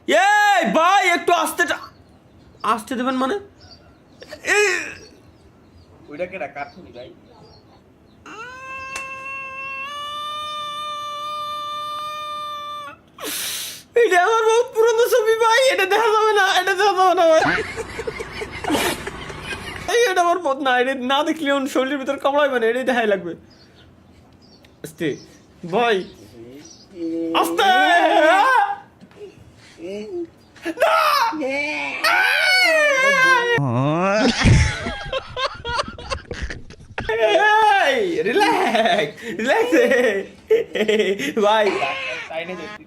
এই ভাই একটু আস্তে দেবেন মানে ওইটা কেটা কাটুনি ভাই? এটা আমার বহুত পুরনো ছবি ভাই, এটা দেখা যাবে না, এটা দেখা যাবে না ভাই। এটা আমার পথ না, এটা না দেখলে ওর শরীরের ভিতর কামড়াবে না, এটাই দেখাই লাগবে। আস্তে ভাই আস্তে রিল্যাক্স রিল্যাক্স ভাই। সাইডে দেখছি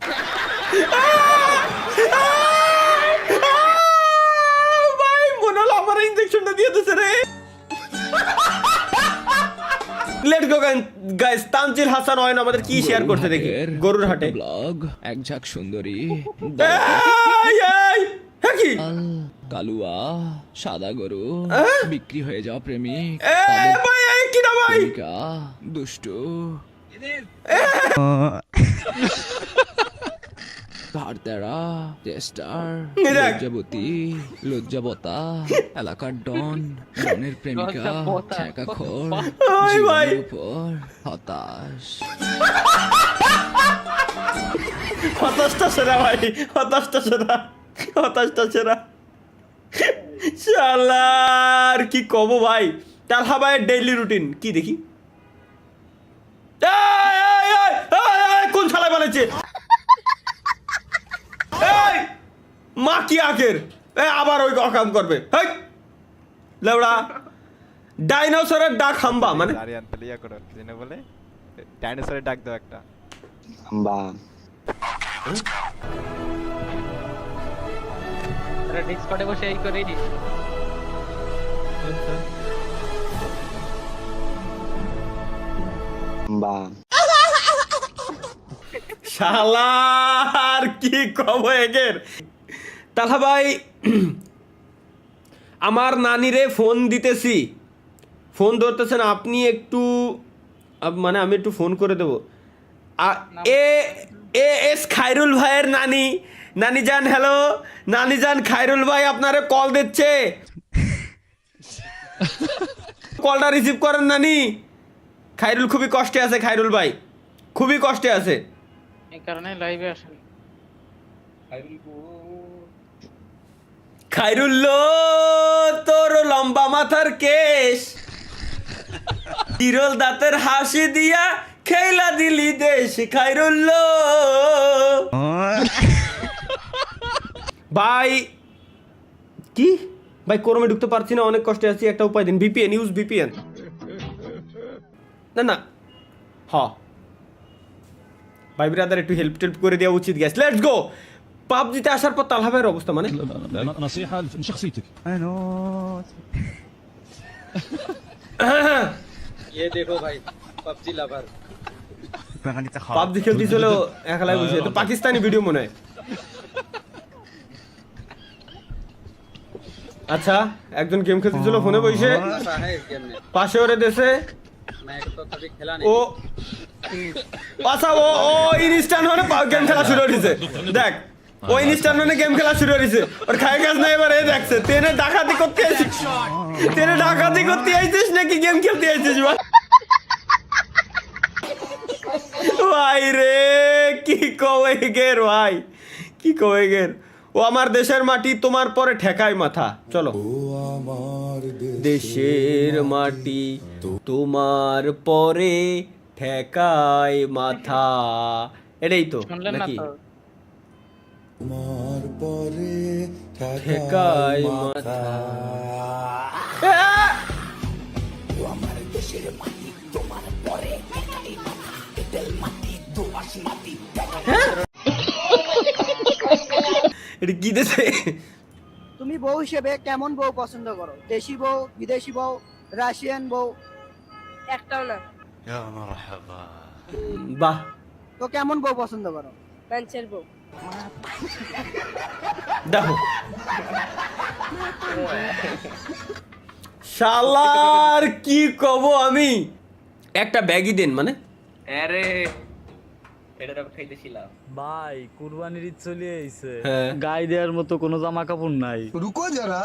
ভাই মনে হলো আমার ইনজেকশনটা দিয়ে দিছে রে। Let's go guys, Tanzil Hasan হয় না আমাদের কি শেয়ার করতে দেখি গরুর হাটে ব্লগ এক ঝাঁক সুন্দরী এই এই হ্যাঁ কি কালুয়া সাদা গরু বিক্রি হয়ে যাওয়া প্রেমিক এই ভাই এই কি না ভাই প্রেমিকা দুষ্টু ভারতেরা চেস্টার লজ্জাবতী লজ্জাবতা এলাকার ডনের প্রেমিকা ছ্যাঁকাখোর জীবনের উপর হতাশ হতাশটা সেরা ভাই, হতাশটা সেরা, হতাশটা সেরা। শালার কি কব ভাই। তালহা ভাইয়ের ডেইলি রুটিন কি দেখি। কোন শালায় বানাইছে এই মা কি আখের আবার ওই অকাম করবে। হেই লেওড়া ডাইনোসরের ডাক হাম্বা মানে আরিয়ান তাহলে ইয়া করো জেনে বলে ডাইনোসরের ডাক দাও একটা হাম্বা। আরে ডিসকর্ডে বসে এই করেই নি। হাম্বা। শালার কি কব এগের। তালহা ভাই আমার নানিরে ফোন দিতেছি, ফোন ধরতেছেন আপনি একটু মানে আমি একটু ফোন করে দেবো। এ এ এস খায়রুল ভাইয়ের নানি, নানি যান হ্যালো, নানি যান খায়রুল ভাই আপনারে কল দিচ্ছে, কলটা রিসিভ করেন নানি। খায়রুল খুবই কষ্টে আছে, খায়রুল ভাই খুবই কষ্টে আছে, এই কারণে লাইভে আসেন। খায়রুল্লো তোর লম্বা মাথার কেশ, বিরল দাঁতের হাসি দিয়া খেলা দিলি দেশ খায়রুল্লো। ভাই কি ভাই কোরমে ঢুকতে পারছি না, অনেক কষ্টে আছি, একটা উপায় দিন। VPN use VPN. না না হ ভাই ব্রাদার একটু হেল্প টেল্প করে দেওয়া উচিত। Gas let's go. পাবজিতে আসার পর তালহা ভাইয়ের অবস্থা মানে نصيحة من شخصيتك. ये देखो भाई पबजी लवर পাবজি খেলতে ছিল একলাই বসে, তো পাকিস্তানি ভিডিও মনে হয়। আচ্ছা একজন গেম খেলতেছিল ফোনে বসে, है इस गेम में পাশে ওরে দেশে मैं तो कभी खेला ও পাশা ও ও ইনস্ট্যান্ট হনে গেম খেলা শুরু হয়েছে। দেখ ও ইনস্ট্যান্ট হনে গেম খেলা শুরু হয়েছে, ওর খায় কাজ না এবার এ দেখছে তেনে ডাকাতি করতে আইছিস, তেনে ডাকাতি করতে আইছিস নাকি গেম খেলতে আইছিস ভাই রে কি কবে গের ভাই, কি কবে গের। ও আমার দেশের মাটি তোমার পরে ঠেকায় মাথা। চলো দেশের মাটি তোমার পরে ঠেকায় মাথা, এটাই তো শুনলেন না নাকি তো? তোমার পরে ঠেকায় মাথা। এটা কি দেশে তুমি বউ হিসেবে কেমন বউ পছন্দ করো? দেশি বউ, বিদেশি বউ, রাশিয়ান বউ? একটাও না। বাহ তো কেমন বউ পছন্দ করো? মানুষের বউ। দেখো শালার কি কব আমি, একটা ব্যাগই দেন মানে अरे ভাই কুরবানির ঈদ চলে আইছে হ্যাঁ। গায়ে দেওয়ার মতো কোনো জামা কাপড় নাই। रुको जरा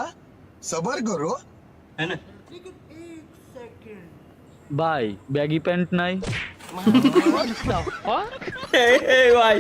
सबर करो ভাই ব্যাগি প্যান্ট নাই। এই ভাই